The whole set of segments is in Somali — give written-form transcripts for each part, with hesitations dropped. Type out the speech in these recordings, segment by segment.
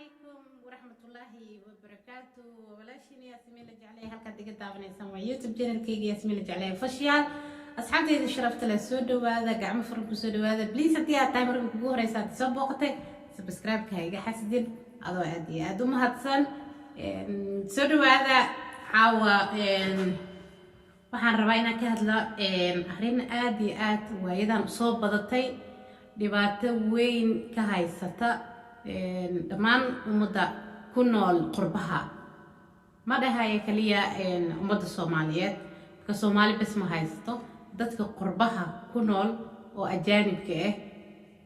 عليكم ورحمة الله وبركاته. ولاشين ياسمين الجعلية هلك دقة دابنيسان ويوتيوب channel كيجي ياسمين الجعلية فشيال أصحابتي إذا شرفت للسود وهذا قاعد مفرق سود وهذا بليز أنتي التايمر بقوه رئيسات سبوقتك سبسكرايب كهيجا حاسدين أضو عادي أدوم هاتسن سود وهذا حاوى waxaan rabaa inaan ka hadlo arrin aad iyo aad waayadan soo badatay dhibaato weyn ka haysata dhammaan ummadda ku nool qurbaha ma dhahayo kaliya ummadda Soomaaliyeed ka Soomaali bas ma haysto dadka qurbaha ku nool oo ajaanibka ah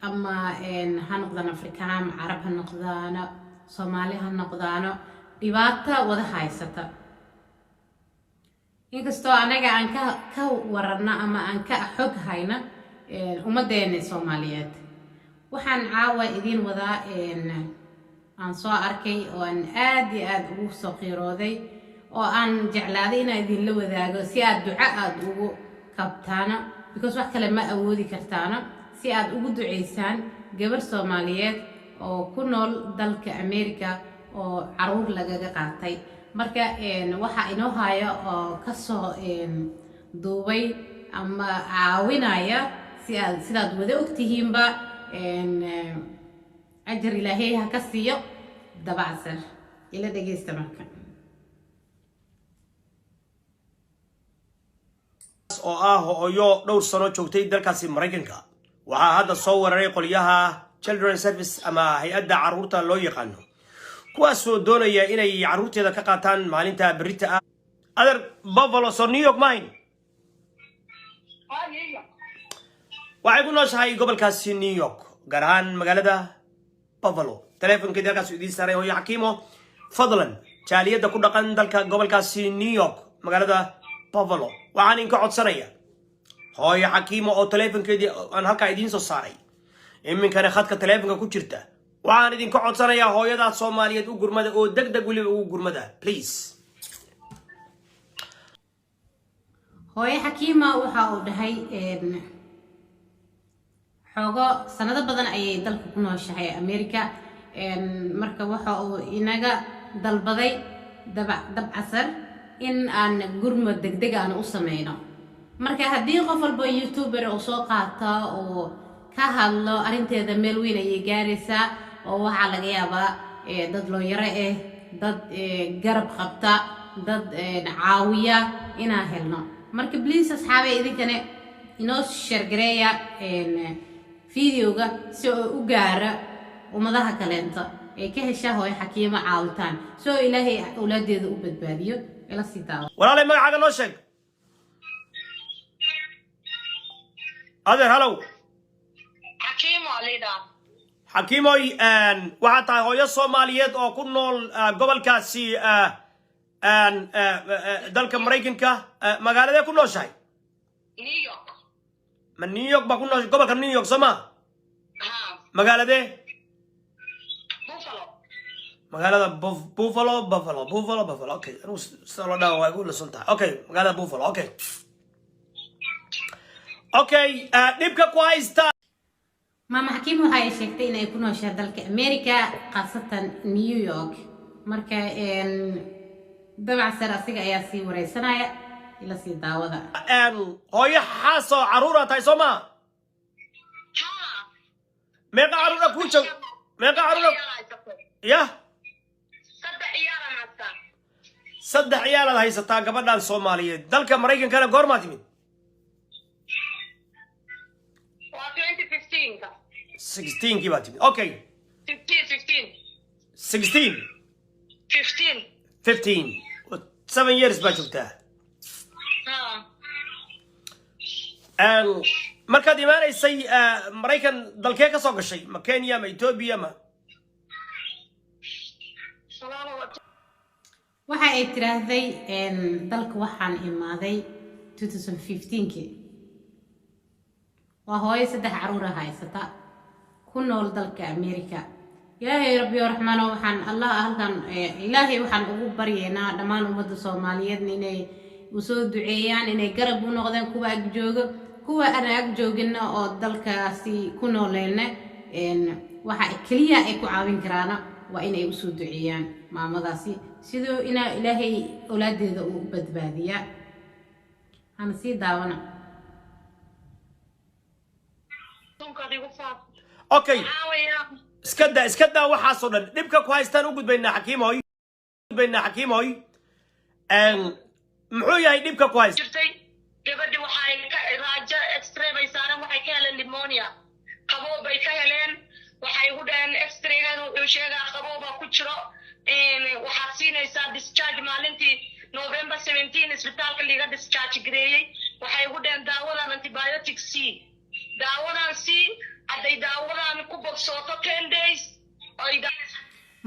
ama ha noqdaan Afrikaan Arab ha noqdaan Soomaali ha noqdaan dhibaato wada haysata inkastoo anaga aan ka wararna ama aan ka xog hayna ummadeena Soomaaliyeed waxaan caawa idin wadaa aan soo arkay oo aan aad iyo aad ugu soo qiirooday oo aan jeclaaday inaan idin la wadaago si aad duco aad ugu qabtaana because wax kale ma awoodi kartaana si aad ugu duceysaan gabar Soomaaliyeed oo ku nool dalka America oo caruur lagaga qaatay marka waxa inoo haayo oo ka soo duubay ama caawinaya sidaad wada ogtihiinba ajar ilaahay ha ka siiyo dabacsan ila dhageysta marka oo hooyo dhowr sano joogtay dalkaasi Mareykanka waxa hadda soo wararay qoliyaha Children's Service ama hay'adda caruurta loo yaqaan kuwaas oo doonaya inay caruurteeda ka qaataan maalinta berita ah adar Buffalo so New York mine waxay ku nooshahay gobolkaasi New York gaar ahaan magaalada Buffalo telefonkeeda halkaas u idin saaray hooyo Xakiimo fadlan jaaliyada ku dhaqan dalka gobolkaasi New York magaalada Buffalo waxaan in ka codsanaya hooyo Xakiimo oo telefonkeedii aan halka idin soo saaray iminkana khadka telefonka ku jirta waxaan idin ka codsanayaa hooyada Soomaaliyeed u gurmada oo degdeg waliba ugu gurmada please hooyo Xakiimo waxa uu dhahay xogo sanado badan ayay dalka ku nooshahay America marka waxa uu inaga dalbaday dabcasar in aan gurmad degdeg aan u sameeyno marka haddii qof walba YouTuber oo soo qaata oo ka hadlo arinteeda meel weyn ay gaaraysaa oo waxa laga yaabaa dad loo yare dad garab qabta dad caawiya inaan helno marka please asxaabay idinkana inoo share gareeya videoga si oo u gaara ummadaha kaleenta ee ka hesha hooyo Xakiimo caawitaan soo ilaahay awlaadeeda u badbaadiyo ila si daawo walaalay magacaaga noo sheeg adeer hello Xakiimo leeda Xakiimo waxa tahay hooyo Soomaaliyeed oo ku nool gobolkaasi dalka Mareykanka magaalada ku nooshahay New York ma New York ba ku nooshahay gobolka New York sama magaalada Buffalo magaalada Buffalo okay anu soo dhaw way ku lasantahay okay magaalada Buffalo okay dibka ku haysta Mama Xakiimo waxay sheegtay inay ku nooshahay dalka America qaasatan New York marka dabacsan asiga ayaa sii wareysanaya ila si daawada hooyo xaaso caruura tahay Soomaa meeqa caruura ku joog meeqa caruura ya saddex ciyaal haysataa gabadhan Soomaaliyeed dalka Mareykankana goorma timid 16 ki baad timid okay 15 7 years baad joogtaa markaad imaanaysay Mareykan dalkee ka soo gashay ma Kenya ma Ethiopia ma waxa ay tiraahday dalka waxaan imaaday 2015 waa hooyo saddex caruur haysata ku nool dalka America ilaahay rabbi raxmaano waxaan Allah halkan ilaahay waxaan ugu baryeynaa dhamaan ummadda Soomaaliyeed inay u soo duceeyaan inay garab u noqdaan kuwa ag jooga kuwa aan ag joogina oo dalkaasi ku nooleena waxa kaliya ay ku caawin karaan وإن يوسود عيان مع مضاسي سيدو إنا إلهي أولادي ذو بدبادية أنا سيد داونا اوكي اسكدا waxaa soo dhan dibka ku haystaan u gudbaynaa xakiimoy muxuu yahay dibka ku haystay gabadhi waxay ka raajo x-ray bay saaran waxay ka heleen pneumonia qaboob bay ka heleen waxay u dhaheen x-ray-gadu uu sheegaa qabooba ku jiro waxaad siinaysaa discharge maalintii November 17 isbitaalka liga discharge gareeyay waxay u dhaheen daawadan antibiotic C daawadan C aday daawadan ku bogsooto 10 days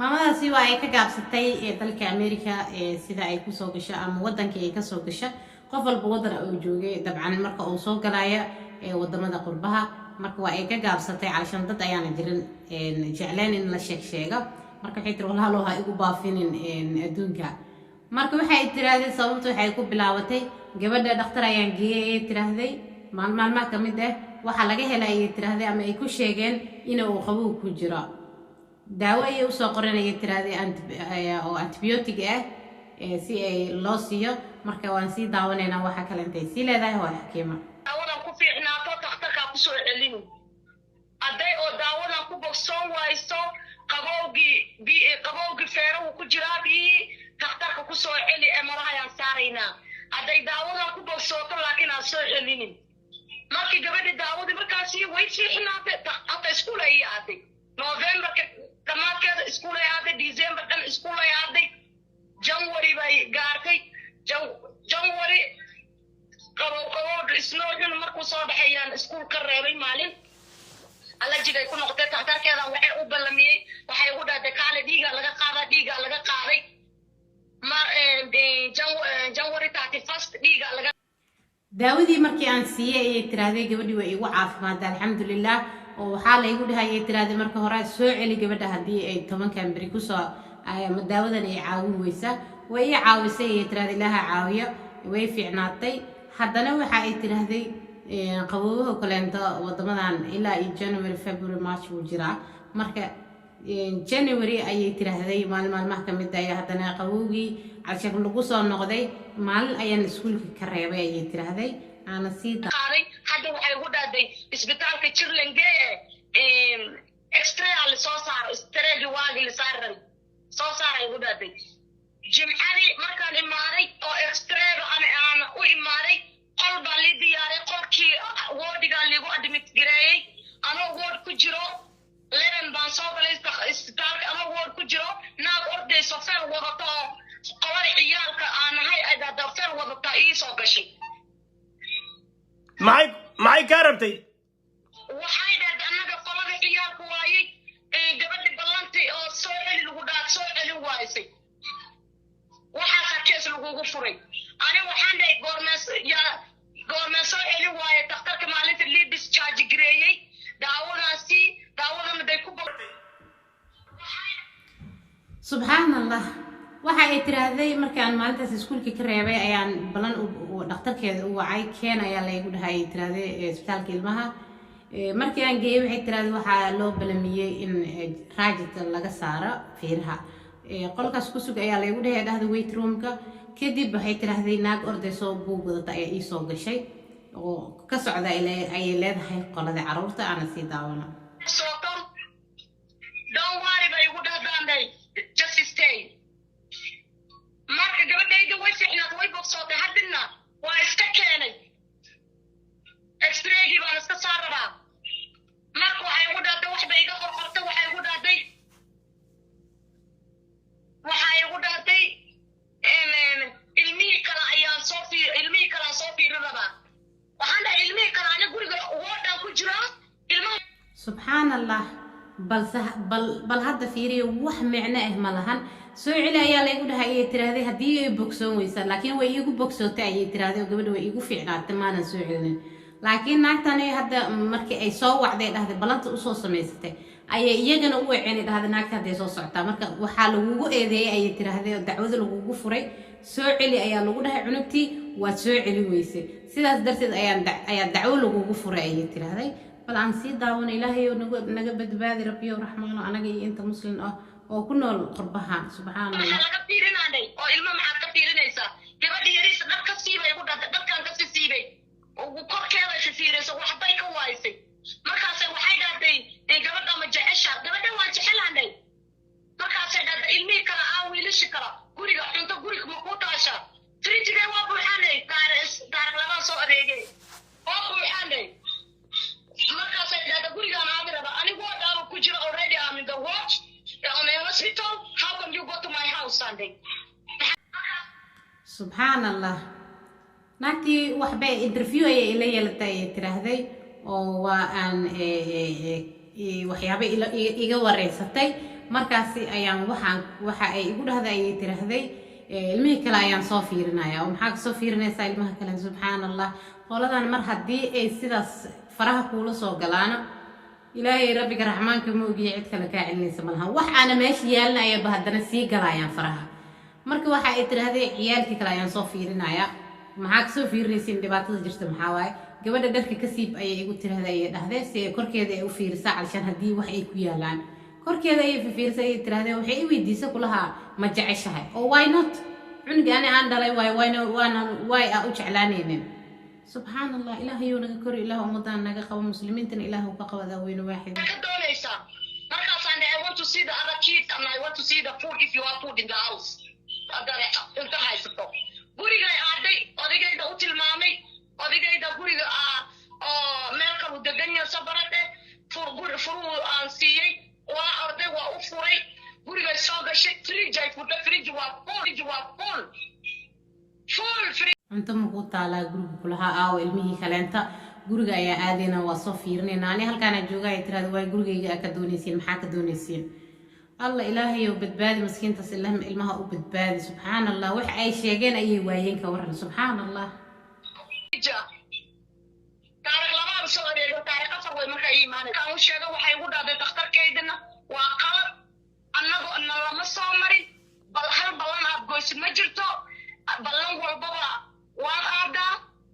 maamadaasi waa ay ka gaabsatay dalka America sida ay ku soo gashay ama wadanka ay ka soo gashay qof walba wadan uu joogay dabcan marka uu soo galaya wadamada qurbaha marka waa ay ka gaabsatay calashan dad ayaan jirin jeclaan in la sheego marka waxay tiri walaalo ha igu baafinin adduunka marka waxay tiraahday sababtu waxay ku bilaabatay gabadha dhakhtar ayaan geeyay tiraahday maalmaha kamid ah waxa laga helay tiraahday ama ay ku sheegeen in uu qabow ku jiro daawo ay u soo qoranay tiraahday antibiotic ah si ay loo siiyo marka waan si daawaneena waxa kale intay si leedahay waa xakiima daawadan ku fiicnaato dhakhtarka ku soo celin aday oo daawadan ku bogsoon wayso qabowgi feero ku jiraa bi dhakhtarka ku soo celi amaraha ayaan saaraynaa aday daawadan ku bogsooto laakiin aan soo celinin markii gabadhi daawadi markaasi way fiicnaatay hata iskuul ay aaday November dhammaadkeeda iskuul ay aaday December dhan iskuul ay aaday January bay gaartay January qabow isnoojin markuu soo dhaxayaan iskuul ka reebay maalin alla jigay ku noqotay dhakhtarkeeda waxay u ballamiyay waxay ugu dhahday kaale dhiiga laga qaaday January 31st dhiiga laga daawadii markii aan siiyay ay tiraahday gabadhi way igu caafimaad alxamdulillah oo waxa la igu dhahay tiraahday marka hore soo celi gabadha hadii ay 10 bari ku soo daawadan ay caawin weysa way caawisay ay tiraahday ilaaha caawiyo way fiicnaatay haddana waxa ay tiraahday qabowga kaleento wadamadan ilaa January February March uu jiraa marka January ayay tiraahday maalmaha kamid ah haddana qabowgii عشان لقوسه النقدي مال أيام السكول كريبة يترهدي أنا سيدا قاري حدا وحيقول هذي إسبتال كتيرلنجة إكسترا على صوصار إكسترا جواجي اللي صار يقول هذي جمعري ما كان إماري أو إكسترا أنا وإماري قلب اللي دياري قل كي وودي قال لي وادي متجري أنا وود كجرو لين بانصاب الإسبتال أنا وود كجرو ناب أردي صفر وغطاء قواري عيالك أنا هاي أدا دفتر وضطائيس وقشي معي كاربتي وحايدا أنا قواري عيالك وايي قبل بلانتي أو سوحي الوغدات سوحي الوايسي وحاسا كيس الوغفري أنا وحاندي قورما سوحي الواي تختار كماليت اللي ديسشارج جريي داونا مديكو سبحان الله waxa ay tiraahday markaan maalintaas iskuulka ka reebay ayaan balan u dhakhtarkeeda u wacay keen ayaa la igu dhahay tiraahday isbitaalka ilmaha markii aan geeyay waxay tiraahday waxa loo balamiyay in raajita laga saaro fiiraha qolkaas ku sug ayaa la igu dhahay dhahda wait roomka kadib waxay tiraahday naag ordayso buug wadata ayaa ii soo gashay oo ka socda ay leedahay qolada carruurta ana sii daawana don't worry bay ugu dhahday just stay marka gabadhayda way fiicnaad way bogsootay haddana waa iska keenay x-ray-gii baan iska saarabaa marka waxay ugu dhahday wax bay iga qorqortay waxay ugu dhahday ilmihii kale ayaan soo fiiri rabaa waxaan dhahay ilmihii kale ana guriga woodhaan ku jiraa ilmaha subxaan allah bal hadda fiiriyo wax micno ah ma lahan soo celi ayaa la igu dhahay ay tiraahday hadii ay bogsoon weysa laakiin way igu bogsootay ay tiraahday gabadha way igu fiicnaatay maanan soo celin laakiin naagtan ay hadda markii ay soo wacday dhahday balanta u soo sameysatay ay iyagana u waceen dhahday naagta haday soo socotaa marka waxa lagu eedeeyay ay tiraahday dacwada lagu furay soo celi ayaa lagu dhahay cunugtii waa soo celi weysay sidaas darteed ayaa dacwo lagu furay ay tiraahday bal aan sii daawan ilaahay oo naga badbaadi rabbiyo raxmaano anaga iyo inta muslim ah oo ku nool qurbaha subxaanallah laga fiirinaanay oo ilmo maxaad ka fiirinaysaa gabadha yariisa dhar ka siibay ugu dhada dharkan ka siibay ugu korkeeda ka fiiraysa waxbay ka waaysay markaasay waxay dhahday gabadha ma jecesha gabadha waa jecelaanay markaasay dhahday ilmihii kale wiilashi kale guriga cunto guriga ma ku taasha fridgigay waa buuxaanay taariikh labaan soo adeegay waa buuxaanay markaasay dhahday gurigaan aadiraba anigu waa dhaaba ku jira already I'm in the watch on a hospital how come you go to my house Sunday subxaanallah naagtii waxbay interview ayay ila yeelatay ay tiraahday oo waa aan waxyaabo iga wareysatay markaasi ayaan waxa ay igu dhahday ayay tiraahday ilmihii kale ayaan soo fiirinaya oo maxaa soo fiirinaysaa ilmaha kale subxaanallah qoladan mar haddii ay sidaas faraha kuula soo galaano ilaahay rabbiga raxmaanka ma ogiye cid kale kaa celinaysa malaha wax aana meesha yaalinayaba haddana sii galayaan faraha marka waxa ay tiraahday ciyaalkii kale ayaan soo fiirinaya maxaa ka soo fiirinaysiin dhibaatada jirta maxaa waaye gabadha dharka ka siib ayay igu tiraahday ayay dhahday si korkeeda ay u fiirisaa calshan haddii wax ay ku yaalaan korkeeda ayay fiirisay ayay tiraahday waxay i weydiisay kulahaa ma jeceshahay oo why not cunuga ani aan dhalay waay u jeclaanaynin subxaanallah ilaahayuu naga kori ilaah ummadaan naga qabo muslimiintana ilaah ka qabada weyne waaxid markaasaan I want to see the other kids and I want to see the food if you have food in the house inta haysato gurigay aaday odagayda u tilmaamay odagayda guriga oo meel kalu deganya sabarade furu aan siiyey waa orday waa u furay gurigay soo gashay fridge ay furtay fridge waa full cunto maku taalaa guriga kulahaa aawo ilmihii kaleenta guriga ayaa aadayna waa soo fiirinayna ani halkaana jooga ay tiraahdo waay gurigayga ka doonaysiin maxaa ka doonaysiin الله إلهي وبتبادي مسكين تسلهم إلمها وبتبادي سبحان الله وح أي شيء جين أي وين كورن سبحان الله. تارك لما بسوا ده تارك أفر وما كأي مانع كانوا شيء ده وحيقول ده تختار كيدنا وقال أن لما صامري بالحال بلان أبغى مجرته بلان والبابا وهذا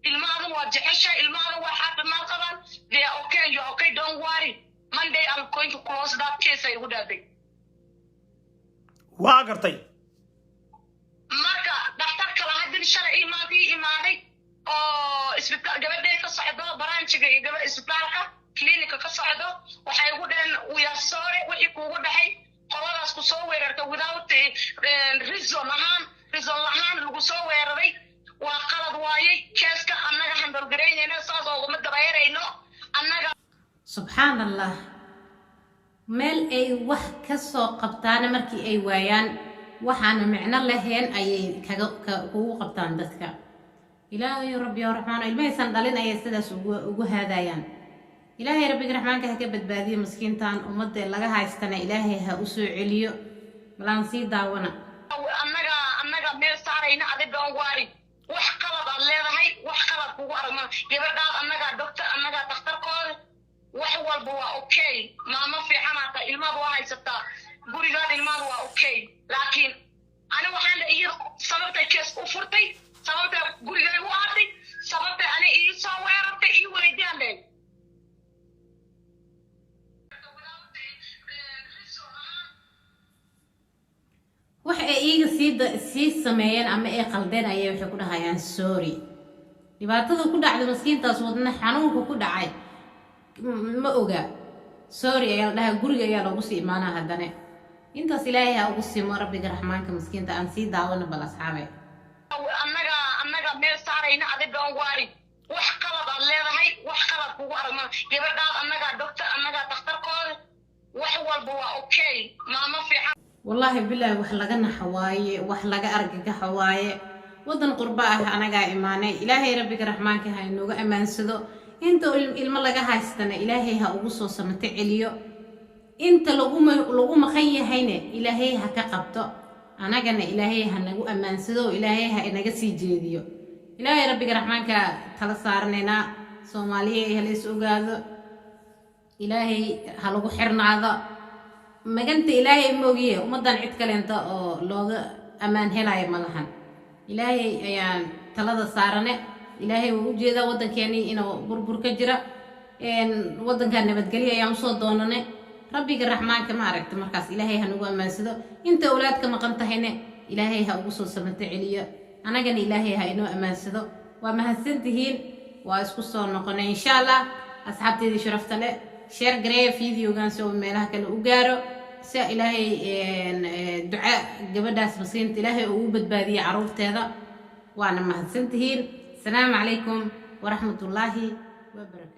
الماضي وجهش الماضي وحد ما طبعا they are okay you okay don't worry Monday I'm going to close that case I would have been. waa gartay marka dhakhtarka la hadin shalay imaaday oo isbitaal gabadhay ka socdo branchiga iyo gabadha isbitaalka clinic ka socdo waxay ugu dhaheen wiya sore wixii kuugu dhaxay qoladaas ku soo weerartay without reason lahaan lagu soo weeraray waa qalad waayay keeska annaga handle gareynayna saas oo ma dabayarayno annaga subxaanallah meel ay wax ka soo qabtaan markii ay waayaan waxaana micno lahayn ayay kugu qabtaan dadka ilaahay rabbi raxmaan ilmaysan dhalin ayay sidaas ugu haadayaan ilaahay rabbiga raxmaanka ha ka badbaadiyo miskiintan ummadda laga haystana ilaahay ha u soo celiyo malaan sii daawana annaga meel saarayna adiga aan waari wax qalad aad leedahay wax qalad kugu aragma gabadhaad annaga doctor annaga dhakhtarkooda wax walba waa okay maama fiicanaata ilmaha waa haysataa gurigaada ilmaha waa okay laakiin ani waxaan leeyahay sababta kees u furtay sababta guriga u aaday sababta ani ii soo weerartay ii weydiin leey wax ay iiga sii sameeyeen ama ay qaldeen ayay waxay ku dhahayaan sorry dhibaatada ku dhacday miskiintaas wadna xanuunka ku dhacay ma oga sorry ayaa la dhahaa guriga ayaa loogu sii imaanaa haddana intaas ilaahay ha ugu siimo rabbiga raxmaanka miskiinta aan sii daawano bal asxaabe annaga meel saarayna adiga aan waari wax qalad aad leedahay wax qalad kugu aragma gabadhaad annaga doctor annaga dhakhtarkooda wax walba waa okay maama fiican والله بالله wax laga naxawaaye wax laga argagaxawaaye wadan qurba ah anaga iimaanay ilaahay rabbiga raxmaanka ha inooga amaansado inta ilmo laga haystana ilaahay ha ugu soo samate celiyo inta lagu maqan yahayna ilaahay ha ka qabto anagana ilaahay ha nagu amaansado ilaahay ha inaga sii jeediyo ilaahay rabbiga raxmaanka tala saarnayna Soomaaliya ha lees ogaado ilaahay ha lagu xirnaado maganta ilaahay moogiye ummadan cid kale inta oo looga amaan helay malahan ilaahay ayaan talada saarane ilaahay uu jeeda wadankeeni inuu burbur ka jira wadanka nabadgelyo ayaan soo doonane ربي الرحمن كما عرفت مركز إلهي هنوى ما سدو أنت أولاد كما قمت هنا إلهي هأوصل سمت عليا أنا جن إلهي هينو أمان سدو وما هالسنتهين وأسكسون نقنا إن شاء الله أصحابتي دي شرفت له شير جري فيديو كان سوى ميلها كله وجارو سا إلهي دعاء قبل داس مسكين إلهي وبد بادي عروفت هذا وأنا ما هالسنتهين السلام عليكم ورحمة الله وبركاته.